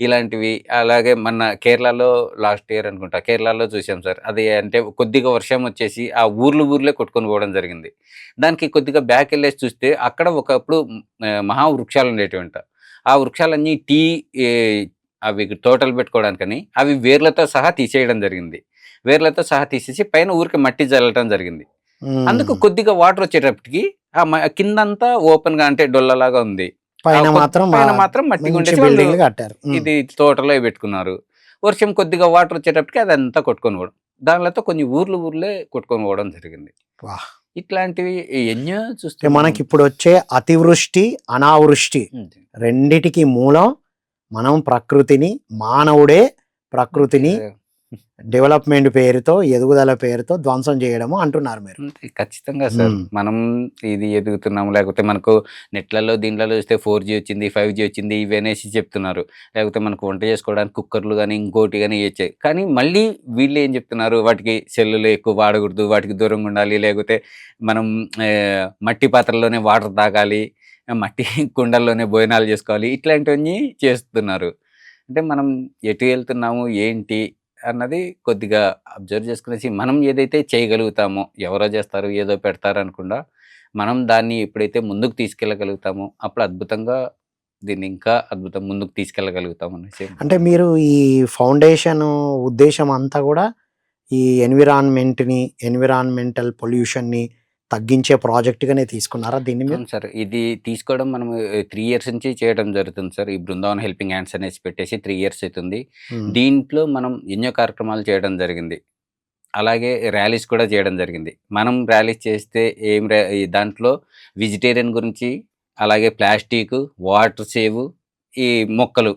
ఇలాంటివి. అలాగే మన కేరళలో లాస్ట్ ఇయర్ అనుకుంటా కేరళలో చూసాం సార్. అది అంటే కొద్దిగా వర్షం వచ్చేసి ఆ ఊర్లే కొట్టుకొని పోవడం జరిగింది. దానికి కొద్దిగా బ్యాకెళ్ళేసి చూస్తే అక్కడ ఒకప్పుడు మహా వృక్షాలుండేటివంట. ఆ వృక్షాలన్నీ ఏ అవి తోటలు పెట్టుకోవడానికని అవి వేర్లతో సహా తీసేయడం జరిగింది. వేర్లతో సహా తీసేసి పైన ఊరికే మట్టి జల్లటం జరిగింది. అందుకు హ్మ్. కొద్దిగా వాటర్ వచ్చేటప్పటికి కిందంతా ఓపెన్‌గా అంటే డొల్లలాగా ఉంది. పైన మాత్రం పైన మాత్రం మట్టిగా మంచి ఉండేసి వాళ్ళు బిల్డింగ్‌లు కట్టారు. హ్మ్. ఇది తోటలో పెట్టుకున్నారు. వర్షం కొద్దిగా వాటర్ వచ్చేటప్పటికి అదంతా కొట్టుకొని పోవడం. దానిలతో కొన్ని ఊర్లే కొట్టుకొని పోవడం జరిగింది. వాహ్! ఇట్లాంటివి ఎన్నో అంటే చూస్తున్నాం. మనకిప్పుడొచ్చే అతివృష్టి, అనావృష్టి హ్మ్. రెండిటికి మూలం మనం ప్రకృతిని మానవుడే ప్రకృతిని డెవలప్‌మెంట్ పేరుతో, ఎదుగుదల పేరుతో ధ్వంసం చేయడము అంటున్నారు మీరు. అంతే ఖచ్చితంగా సార్. హ్మ్. మనం ఇది ఎదుగుతున్నాము. లేకపోతే మనకు నెట్‌లలో దీంట్లలో చూస్తే 4జీ వచ్చింది, 5జీ వచ్చింది ఇవి అనేసి చెప్తున్నారు. లేకపోతే మనకు వంట చేసుకోవడానికి కుక్కర్‌లు గాని, ఇంకోటి గాని ఇయొచ్చాయి. కానీ మళ్ళీ వీళ్ళేం చెప్తున్నారు వాటికి సెల్లులు ఎక్కువ వాడకూడదు, వాటికి దూరంగా ఉండాలి. లేకపోతే మనం మట్టి పాత్రలోనే వాటర్ తాగాలి, మట్టి కుండల్లోనే భోజనాలు చేసుకోవాలి. ఇట్లాంటివన్నీ చేస్తున్నారు. అంటే మనం ఎటు వెళ్తున్నాము, ఏంటి అన్నది కొద్దిగా అబ్జర్వ్ చేసుకునేసి మనం ఏదైతే చేయగలుగుతామో, ఎవరో చేస్తారు, ఏదో పెడతారు అనకుండా, మనం దాన్ని ఎప్పుడైతే ముందుకు తీసుకెళ్ళగలుగుతామో, అప్పుడు అద్భుతంగా దీన్ని ఇంకా అద్భుతం ముందుకు తీసుకెళ్ళగలుగుతాం అనేసి అంటే అనుకుంటున్నాను. మీరు ఈ ఫౌండేషను ఉద్దేశ్యం అంతా గూడా ఈ ఎన్విరాన్మెంటల్ పొల్యూషన్‌ని తగ్గించే ప్రాజెక్ట్‌గానే తీసుకున్నారా దీన్ని మీరు? అవును సార్. ఇది తీసుకోవడం మనము 3 ఇయర్స్ నుంచి చేయడం జరుగుతుంది సార్. ఈ బృందావన్ హెల్పింగ్ హ్యాండ్స్ అనేసి పెట్టేసి 3 ఇయర్స్ అయితుంది. హ్మ్. దీంట్లో మనం ఎన్నో కార్యక్రమాలు చేయడం జరిగింది. అలాగే ర్యాలీస్ కూడా చేయడం జరిగింది. మనం ర్యాలీస్ చేస్తే ఈ దాంట్లో వెజిటేరియన్ గురించి, అలాగే ప్లాస్టికు, వాటర్ సేవ్, ఈ మొక్కలు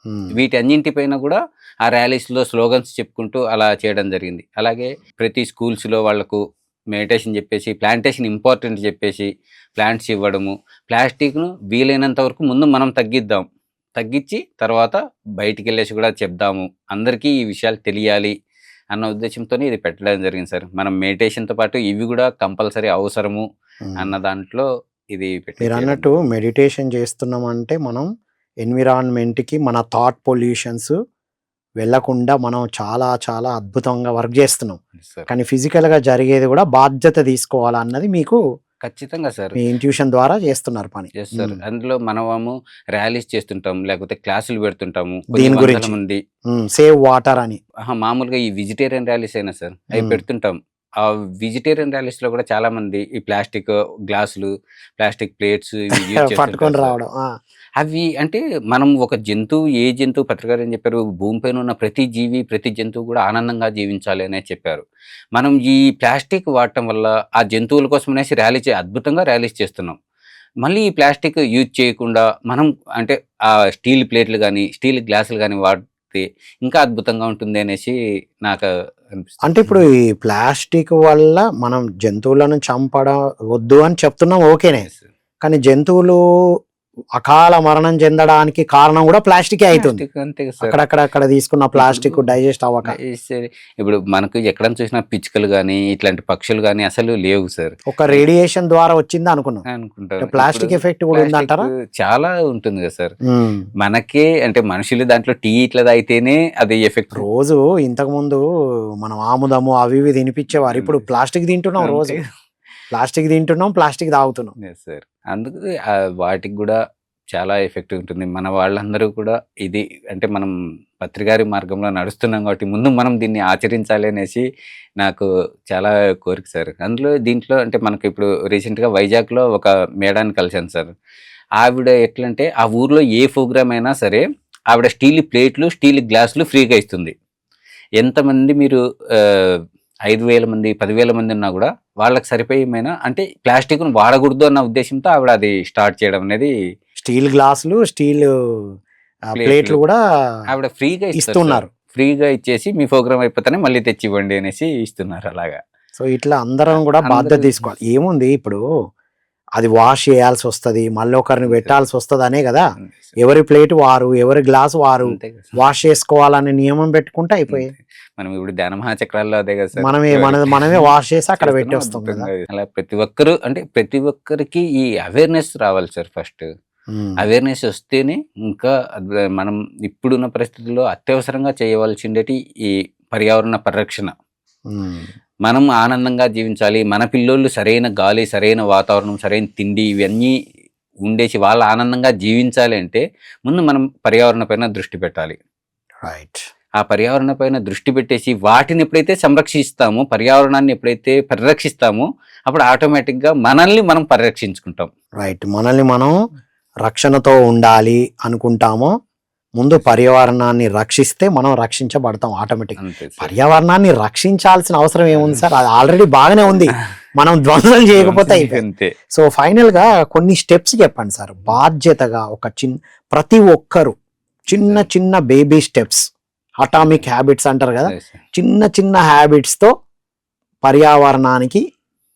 హ్మ్. వీటన్నింటిపైన గూడా ఆ ర్యాలీస్‌లో స్లోగన్స్ చెప్పుకుంటూ అలా చేయడం జరిగింది. అలాగే ప్రతి స్కూల్స్‌లో వాళ్ళకు మెడిటేషన్ జెప్పేసి, ప్లాంటేషన్ ఇంపార్టెంట్ జెప్పేసి ప్లాంట్స్ ఇవ్వడము. ప్లాస్టిక్‌ను వీలైనంత వరకు ముందు మనం తగ్గిద్దాం. తగ్గిచ్చి తర్వాత బయటికెళ్ళేసి గూడా చెప్దాము. అందరికీ ఈ విషయాలు తెలియాలి అన్న ఉద్దేశంతోనే ఇది పెట్టడం జరిగింది సార్. మనం మెడిటేషన్‌తో పాటు ఇవి గూడా కంపల్సరీ అవసరము అన్న దాంట్లో ఇది పెట్టి చేయడం. మీరన్నట్టు మెడిటేషన్ చేస్తున్నామంటే మనం ఎన్విరాన్మెంట్‌కి మన థాట్ పొల్యూషన్స్ వెళ్ళకుండా మనం చాలా చాలా అద్భుతంగా వర్క్ చేస్తున్నాం. సార్ కానీ ఫిజికల్‌గా జరిగేది కూడా బాధ్యత తీసుకోవాలన్నది మీకు ఖచ్చితంగా సార్. మీ ఇంట్యూషన్ ద్వారా చేస్తున్నారు పని. Yes sir. అందులో మనము ర్యాలీస్ చేస్తుంటాం. లేకపోతే క్లాసులు పెడుతుంటాము. దీని కొన్ని గురించి. వందల మంది సేవ్ వాటర్ అని. మామూలుగా ఈ వెజిటేరియన్ ర్యాలీస్ అయినా సార్ అవి మ్మ్. పెడుతుంటాం. ఆ వెజిటేరియన్ ర్యాలీస్‌లో కూడా చాలా మంది ఈ ప్లాస్టిక్ గ్లాసులు, ప్లాస్టిక్ ప్లేట్స్ ఇవి యూజ్ పట్టుకొని చేస్తుంటారు సార్. రావడం. అవి అంటే మనం ఒక జంతువు ఏ జంతువు పత్రికారు ఏం చెప్పారు, భూమిపైన ఉన్న ప్రతి జీవి, ప్రతి జంతువు కూడా ఆనందంగా జీవించాలి అనే చెప్పారు. మనం ఈ ప్లాస్టిక్ వాడటం వల్ల ఆ జంతువుల కోసం అనేసి అద్భుతంగా ర్యాలీస్ చేస్తున్నాం. మళ్ళీ ఈ ప్లాస్టిక్ యూజ్ చేయకుండా మనం అంటే ఆ స్టీల్ ప్లేట్లు గానీ, స్టీల్ గ్లాసులు గానీ వాడితే ఇంకా అద్భుతంగా ఉంటుంది అనేసి నాకు అనిపిస్తుంది. అంటే ఇప్పుడు ఈ ప్లాస్టిక్ వల్ల మనం జంతువులను చంపడం వద్దు అని చెప్తున్నాం, ఓకేనే. Yes. కానీ జంతువులు అకాల మరణం చెందడానికి కారణం కూడా ప్లాస్టికే అవుతుంది. ప్లాస్టిక్ అంతే కదా సార్. అక్కడ తీసుకున్న ప్లాస్టిక్ డైజెస్ట్ అవ్వక. సరే, ఇప్పుడు మనకు ఎక్కడ చూసినా పిచ్చుకలు గానీ, ఇట్లాంటి పక్షులు గానీ అసలు లేవు సార్ ఒక రేడియేషన్ ద్వారా వచ్చింది అనుకున్నాం. అనుకుంటారు. ప్లాస్టిక్ ఇప్పుడు ఎఫెక్ట్ కూడా ఉందంటారా? ప్లాస్టిక్ చాలా ఉంటుంది కదా సార్. ఉమ్. మనకే అంటే మనుషులు దాంట్లో టీ ఇట్లా తాగితేనే అది ఎఫెక్ట్. రోజు ఇంతకు ముందు మనం ఆముదము అవి ఇవి తినిపించేవారు, ఇప్పుడు ప్లాస్టిక్ తింటున్నాం. రోజు ప్లాస్టిక్ తింటున్నాం, ప్లాస్టిక్ తాగుతున్నాం. సార్ అందుకు వాటికి కూడా చాలా ఎఫెక్ట్ ఉంటుంది. మన వాళ్ళందరూ కూడా ఇది అంటే మనం పత్రికారి మార్గంలో నడుస్తున్నాం కాబట్టి ముందు మనం దీన్ని ఆచరించాలి అనేసి నాకు చాలా కోరిక సార్. దీంట్లో అంటే మనకి ఇప్పుడు రీసెంట్గా వైజాగ్లో ఒక మేడాన్ని కలిశాను సార్. ఆవిడ ఎట్లంటే ఆ ఊర్లో ఏ ప్రోగ్రామ్ అయినా సరే ఆవిడ స్టీల్ ప్లేట్లు, స్టీల్ గ్లాసులు ఫ్రీగా ఇస్తుంది. ఎంతమంది మీరు 5,000 మంది, 10,000 మంది ఉన్నా కూడా వాళ్ళకి సరిపోయేమైనా అంటే ప్లాస్టిక్ను వాడకూడదు అన్న ఉద్దేశంతో ఆవిడ అది స్టార్ట్ చేయడం అనేది. స్టీల్ గ్లాసులు, స్టీల్ ప్లేట్లు కూడా ఆవిడ ఫ్రీగా ఇస్తున్నారు. ఫ్రీగా ఇచ్చేసి మీ ప్రోగ్రామ్ అయిపోతేనే మళ్ళీ తెచ్చి ఇవ్వండి అనేసి ఇస్తున్నారు అలాగా. సో ఇట్లా అందరం కూడా బాధ్యత తీసుకోవాలి. ఏముంది ఇప్పుడు అది వాష్ చేయాల్సి వస్తుంది, మళ్ళీ ఒకరిని పెట్టాల్సి వస్తుంది అనే కదా. ఎవరి ప్లేట్ వారు, ఎవరి గ్లాస్ వారు వాష్ చేసుకోవాలనే నియమం పెట్టుకుంటే అయిపోయి మనం ఇప్పుడు ధ్యాన మహాచక్రాల్లో అదే కదా సార్, మనమే వాష్ చేసి అక్కడ పెట్టి వస్తాం కదా. అలా ప్రతి ఒక్కరు అంటే ప్రతి ఒక్కరికి ఈ అవేర్నెస్ రావాలి సార్. ఫస్ట్ అవేర్నెస్ వస్తేనే ఇంకా మనం ఇప్పుడున్న పరిస్థితుల్లో అత్యవసరంగా చేయవలసిందేటి ఈ పర్యావరణ పరిరక్షణ. మనం ఆనందంగా జీవించాలి, మన పిల్లోళ్ళు సరైన గాలి, సరైన వాతావరణం, సరైన తిండి ఇవన్నీ ఉండేసి వాళ్ళు ఆనందంగా జీవించాలి అంటే ముందు మనం పర్యావరణ పైన దృష్టి పెట్టాలి. రైట్. ఆ పర్యావరణ పైన దృష్టి పెట్టేసి వాటిని ఎప్పుడైతే సంరక్షిస్తామో, పర్యావరణాన్ని ఎప్పుడైతే పరిరక్షిస్తామో అప్పుడు ఆటోమేటిక్గా మనల్ని మనం పరిరక్షించుకుంటాం. రైట్. మనల్ని మనం రక్షణతో ఉండాలి అనుకుంటామో ముందు పర్యావరణాన్ని రక్షిస్తే మనం రక్షించబడతాం ఆటోమేటిక్. పర్యావరణాన్ని రక్షించాల్సిన అవసరం ఏముంది సార్, అది ఆల్రెడీ బాగానే ఉంది, మనం ధ్వంసం చేయకపోతే అయిపోయింది. సో ఫైనల్ గా కొన్ని స్టెప్స్ చెప్పండి సార్. బాధ్యతగా ఒక ప్రతి ఒక్కరు చిన్న చిన్న బేబీ స్టెప్స్, అటామిక్ హ్యాబిట్స్ అంటారు కదా, చిన్న చిన్న హ్యాబిట్స్ తో పర్యావరణానికి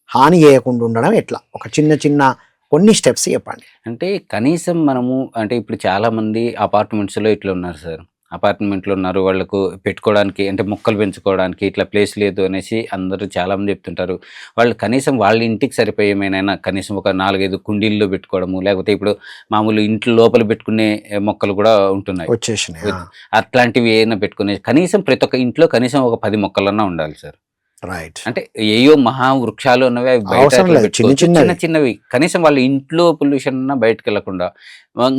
హాని చేయకుండా ఉండడం ఎట్లా, ఒక చిన్న కొన్ని స్టెప్స్ చెప్పండి. అంటే కనీసం మనము అంటే ఇప్పుడు చాలా మంది అపార్ట్మెంట్స్లో ఇట్లా ఉన్నారు సార్. అపార్ట్మెంట్లో ఉన్నారు, వాళ్ళకు పెట్టుకోవడానికి అంటే మొక్కలు పెంచుకోవడానికి ఇట్లా ప్లేస్ లేదు అనేసి అందరూ చాలామంది చెప్తుంటారు. వాళ్ళు కనీసం వాళ్ళ ఇంటికి సరిపోయేమైనా కనీసం ఒక 4-5 కుండీల్లో పెట్టుకోవడము, లేకపోతే ఇప్పుడు మామూలు ఇంట్లో లోపల పెట్టుకునే మొక్కలు కూడా ఉంటున్నాయి వచ్చేసినాయి. అట్లాంటివి ఏమైనా పెట్టుకునే కనీసం ప్రతి ఒక్క ఇంట్లో కనీసం ఒక 10 మొక్కలన్నా ఉండాలి సార్. రైట్. అంటే ఏయో మహా వృక్షాలు ఉన్నవి అవి బయట చిన్నవి కనీసం వాళ్ళ ఇంట్లో పొల్యూషన్ అన్నా బయటకు వెళ్ళకుండా.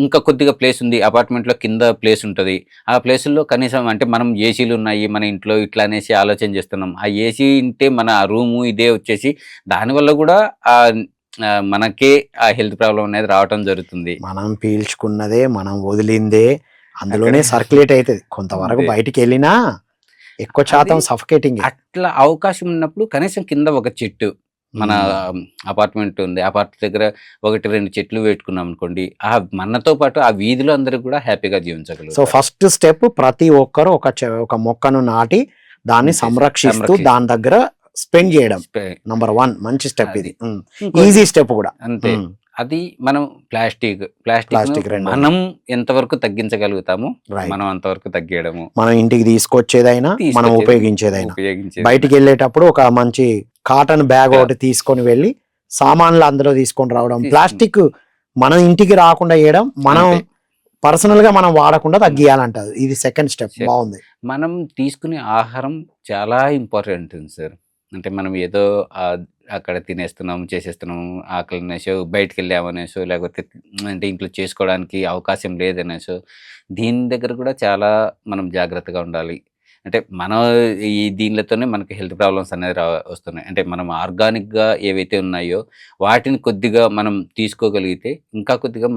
ఇంకా కొద్దిగా ప్లేస్ ఉంది, అపార్ట్మెంట్లో కింద ప్లేస్ ఉంటుంది, ఆ ప్లేసుల్లో కనీసం అంటే మనం ఏసీలు ఉన్నాయి మన ఇంట్లో ఇట్లా అనేసి ఆలోచన చేస్తున్నాం. ఆ ఏసీ ఉంటే మన ఆ రూము ఇదే వచ్చేసి దానివల్ల కూడా మనకే ఆ హెల్త్ ప్రాబ్లం అనేది రావటం జరుగుతుంది. మనం పీల్చుకున్నదే మనం వదిలిందే అందులోనే సర్క్యులేట్ అవుతుంది. కొంతవరకు బయటికి వెళ్ళినా ఎక్కువ శాతం సఫకేటింగ్. అట్లా అవకాశం ఉన్నప్పుడు కనీసం కింద ఒక చెట్టు, మన అపార్ట్మెంట్ ఉంది, అపార్ట్మెంట్ దగ్గర 1-2 చెట్లు పెట్టుకున్నాం అనుకోండి, ఆ మనతో పాటు ఆ వీధిలో అందరూ కూడా హ్యాపీగా జీవించగలరు. సో ఫస్ట్ స్టెప్ ప్రతి ఒక్కరు ఒక మొక్కను నాటి దాన్ని సంరక్షిస్తూ దాని దగ్గర స్పెండ్ చేయడం. నంబర్ 1 మంచి స్టెప్ ఇది, ఈజీ స్టెప్ కూడా. అంతే. అది మనం ప్లాస్టిక్ ప్లాస్టిక్ రెండోది. మనం ఎంతవరకు తగ్గించగలుగుతామో రైట్. మనం అంతవరకు తగ్గేయడము, మనం ఇంటికి తీసుకొచ్చేదైనా, మనం తీసుకొచ్చేది, ఉపయోగించేదైనా. ఉపయోగించేది. బయటికి వెళ్ళేటప్పుడు ఒక మంచి కాటన్ బ్యాగ్ బ్యాగ్. ఒకటి తీసుకొని వెళ్ళి సామాన్లు అందులో తీసుకొని రావడం. తీసుకొని. ప్లాస్టిక్ మన ఇంటికి రాకుండా చేయడం, మనం అంతే. పర్సనల్ గా మనం వాడకుండా తగ్గియాలంటారు. ఇది సెకండ్ స్టెప్. Step. బాగుంది. మనం తీసుకునే ఆహారం చాలా ఇంపార్టెంట్ సార్. అంటే మనం ఏదో అక్కడ తినేస్తున్నాం, చేసేస్తున్నాం, ఆకలినేసో, బయటికి వెళ్ళామనేసో, లేకపోతే అంటే ఇంట్లో చేసుకోవడానికి అవకాశం లేదనేసో, దీని దగ్గర కూడా చాలా మనం జాగ్రత్తగా ఉండాలి. అంటే మనం ఈ దీనిలతోనే మనకి హెల్త్ ప్రాబ్లమ్స్ అనేది వస్తున్నాయి. అంటే మనం ఆర్గానిక్గా ఏవైతే ఉన్నాయో వాటిని కొద్దిగా మనం తీసుకోగలిగితే ఇంకా కొద్దిగా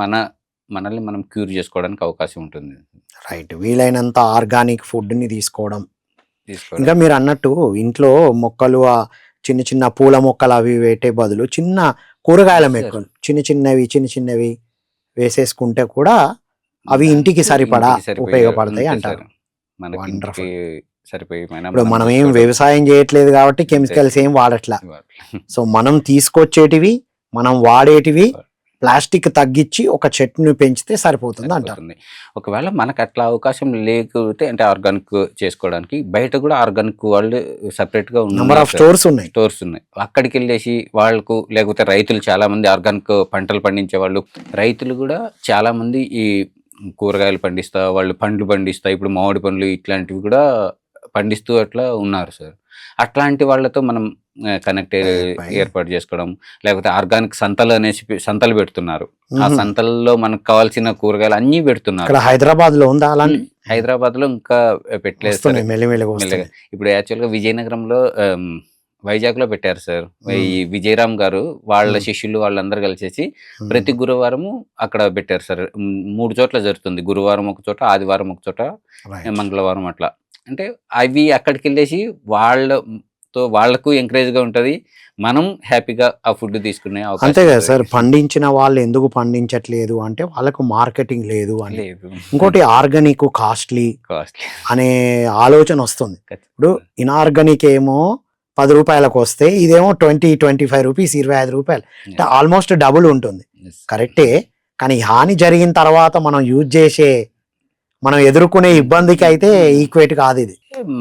మనల్ని మనం క్యూర్ చేసుకోవడానికి అవకాశం ఉంటుంది. రైట్. వీలైనంత ఆర్గానిక్ ఫుడ్ని తీసుకోవడం. తీసుకోవడం. ఇంకా మీరు అన్నట్టు ఇంట్లో మొక్కలు, చిన్న చిన్న పూల మొక్కలు అవి వేటే బదులు చిన్న కూరగాయల Yes, sir. మొక్కలు చిన్న చిన్నవి వేసేసుకుంటే కూడా అవి ఇంటికి దాంట్లో సరిపడా ఇంటికి సరిపోయే ఉపయోగపడతాయి అంతే అంటారు. సార్. మనకి వండర్ఫుల్. ఇంటికి సరిపోయేమైనా ఇప్పుడు మనం మనం ఏం తీసుకోవడం. వ్యవసాయం చేయట్లేదు కాబట్టి అంతే. కెమికల్స్ ఏం వాడట్లా. ఇవాళ. సో మనం తీసుకొచ్చేటివి, మనం వాడేటివి ప్లాస్టిక్ తగ్గించి ఒక చెట్టుని పెంచితే సరిపోతుంది అంటారు. సరిపోతుంది. ఒకవేళ మనకు అట్లా అవకాశం లేకపోతే అంటే ఆర్గానిక్ చేసుకోవడానికి బయట కూడా ఆర్గానిక్ వాళ్ళు సెపరేట్గా నెంబర్ ఆఫ్ స్టోర్స్ ఉన్నాయి. స్టోర్స్ ఉన్నాయి. అక్కడికి వెళ్ళేసి వాళ్ళకు, లేకపోతే రైతులు చాలా మంది ఆర్గానిక్ పంటలు పండించే వాళ్ళు, రైతులు కూడా చాలా మంది ఈ కూరగాయలు పండిస్తా, వాళ్ళు పండ్లు పండిస్తా, ఇప్పుడు మామిడి పండ్లు ఇట్లాంటివి కూడా పండిస్తూ అట్లా ఉన్నారు సార్. అట్లాంటి వాళ్ళతో మనం కనెక్ట్ ఏర్పాటు చేసుకోవడం, లేకపోతే ఆర్గానిక్ సంతలు అనేసి సంతలు పెడుతున్నారు. ఆ సంతల్లో మనకు కావాల్సిన కూరగాయలు అన్నీ పెడుతున్నారు. ఇక్కడ హైదరాబాద్ లో ఉందా అలాంటి? హైదరాబాద్ లో ఇంకా పెట్టలేదు సార్. వస్తున్నాయి మెల్లిమెల్లిగా మెల్లగా. వస్తున్నాయి. ఇప్పుడు యాక్చువల్గా విజయనగరంలో వైజాగ్ లో పెట్టారు సార్. ఈ విజయరామ్ గారు వాళ్ళ శిష్యులు వాళ్ళందరూ కలిసేసి ప్రతి గురువారము అక్కడ పెట్టారు సార్. 3 చోట్ల జరుగుతుంది. గురువారం ఒక చోట, ఆదివారం ఒక చోట, రైట్. మంగళవారం అట్లా. అంటే అవి అక్కడికి వెళ్ళేసి వాళ్ళకు ఎంకరేజ్ గా ఉంటది. మనం హ్యాపీగా ఆ ఫుడ్ తీసుకునే అవకాశం అంతే కదా ఉంటది. సార్. పండించిన వాళ్ళు ఎందుకు పండించట్లేదు అంటే వాళ్ళకు మార్కెటింగ్ లేదు అని. లేదు. ఇంకోటి ఆర్గానిక్ కాస్ట్లీ కాస్ట్లీ. అనే ఆలోచన వస్తుంది. ఇప్పుడు ఇన్ఆర్గానిక్ ఏమో 10 రూపాయలకు వస్తే ఇదేమో 20-25 రూపీస్, 25 రూపాయలు. అంటే ఆల్మోస్ట్ డబుల్ ఉంటుంది. కరెక్టే. కానీ హాని జరిగిన తర్వాత మనం ఎదుర్కొనే ఇబ్బందికి అయితే ఈక్వేట్ కాదు ఇది.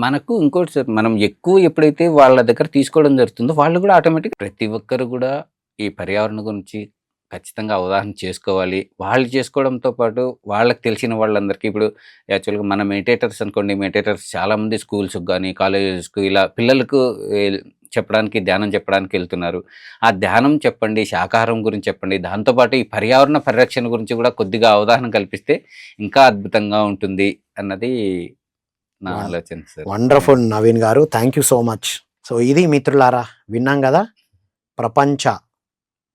మనకు ఇంకోటి సార్, మనం ఎక్కువ ఎప్పుడైతే వాళ్ళ దగ్గర తీసుకోవడం జరుగుతుందో వాళ్ళు కూడా ఆటోమేటిక్ ప్రతి ఒక్కరు కూడా ఈ పర్యావరణ గురించి ఖచ్చితంగా అవగాహన చేసుకోవాలి. వాళ్ళు చేసుకోవడంతో పాటు వాళ్ళకి తెలిసిన వాళ్ళందరికీ, ఇప్పుడు యాక్చువల్గా మన మెడిటేటర్స్ అనుకోండి, మెడిటేటర్స్ చాలామంది స్కూల్స్కి కానీ కాలేజెస్కు ఇలా పిల్లలకు చెప్పడానికి, ధ్యానం చెప్పడానికి వెళ్తున్నారు. ఆ ధ్యానం చెప్పండి, శాకాహారం గురించి చెప్పండి, దాంతోపాటు ఈ పర్యావరణ పరిరక్షణ గురించి కూడా కొద్దిగా అవగాహన కల్పిస్తే ఇంకా అద్భుతంగా ఉంటుంది అన్నది నా ఆలోచన సార్. వండర్ఫుల్ నవీన్ గారు, thank you so much. So ఇది మిత్రులారా, విన్నాం కదా, ప్రపంచ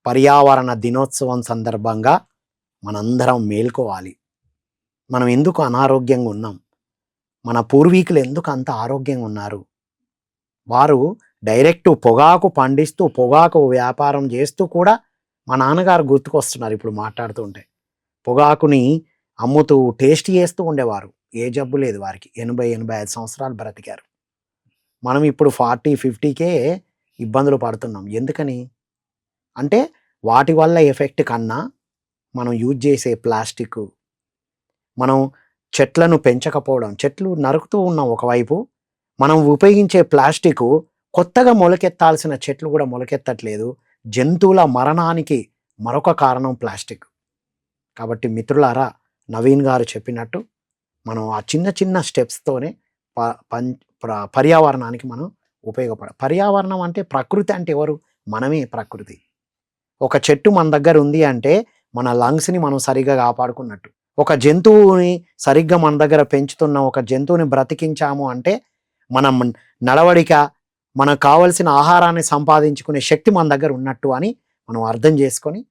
పర్యావరణ దినోత్సవం సందర్భంగా మనందరం మేల్కోవాలి. మనం ఎందుకు అనారోగ్యంగా ఉన్నాం, మన పూర్వీకులు ఎందుకు అంత ఆరోగ్యంగా ఉన్నారు? వారు డైరెక్ట్ పొగాకు పండిస్తూ పొగాకు వ్యాపారం చేస్తూ కూడా మా నాన్నగారు గుర్తుకొస్తున్నారు ఇప్పుడు మాట్లాడుతుంటే. పొగాకుని అమ్ముతూ టేస్ట్ చేస్తూ ఉండేవారు. ఏ జబ్బు లేదు వారికి. 80-85 సంవత్సరాలు బ్రతికారు. మనం ఇప్పుడు 40-50కే ఇబ్బందులు పడుతున్నాం. ఎందుకని అంటే వాటి వల్ల ఎఫెక్ట్ కన్నా మనం యూజ్ చేసే ప్లాస్టిక్, మనం చెట్లను పెంచకపోవడం, చెట్లు నరుకుతూ ఉన్నాం ఒకవైపు, మనం ఉపయోగించే ప్లాస్టిక్ కొత్తగా మొలకెత్తాల్సిన చెట్లు కూడా మొలకెత్తట్లేదు. జంతువుల మరణానికి మరొక కారణం ప్లాస్టిక్. కాబట్టి మిత్రులారా, నవీన్ గారు చెప్పినట్టు మనం ఆ చిన్న చిన్న స్టెప్స్తోనే పర్యావరణానికి మనం పర్యావరణం అంటే ప్రకృతి అంటే ఎవరు? మనమే ప్రకృతి. ఒక చెట్టు మన దగ్గర ఉంది అంటే మన లంగ్స్ని మనం సరిగ్గా కాపాడుకున్నట్టు. ఒక జంతువుని సరిగ్గా మన దగ్గర పెంచుతున్న ఒక జంతువుని బ్రతికించాము అంటే మనం నడవడిక, మనకు కావలసిన ఆహారాన్ని సంపాదించుకునే శక్తి మన దగ్గర ఉన్నట్టు అని మనం అర్థం చేసుకొని,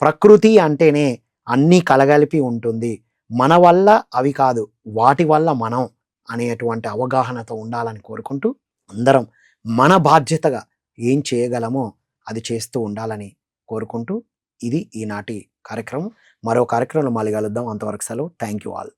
ప్రకృతి అంటేనే అన్నీ కలగలిపి ఉంటుంది, మన వల్ల అవి కాదు, వాటి వల్ల మనం అనేటువంటి అవగాహనతో ఉండాలని కోరుకుంటూ, అందరం మన బాధ్యతగా ఏం చేయగలమో అది చేస్తూ ఉండాలని కోరుకుంటూ, ఇది ఈనాటి కార్యక్రమం. మరో కార్యక్రమంలో మళ్ళీ కలుద్దాం. అంతవరకు సెలవు. Thank you all.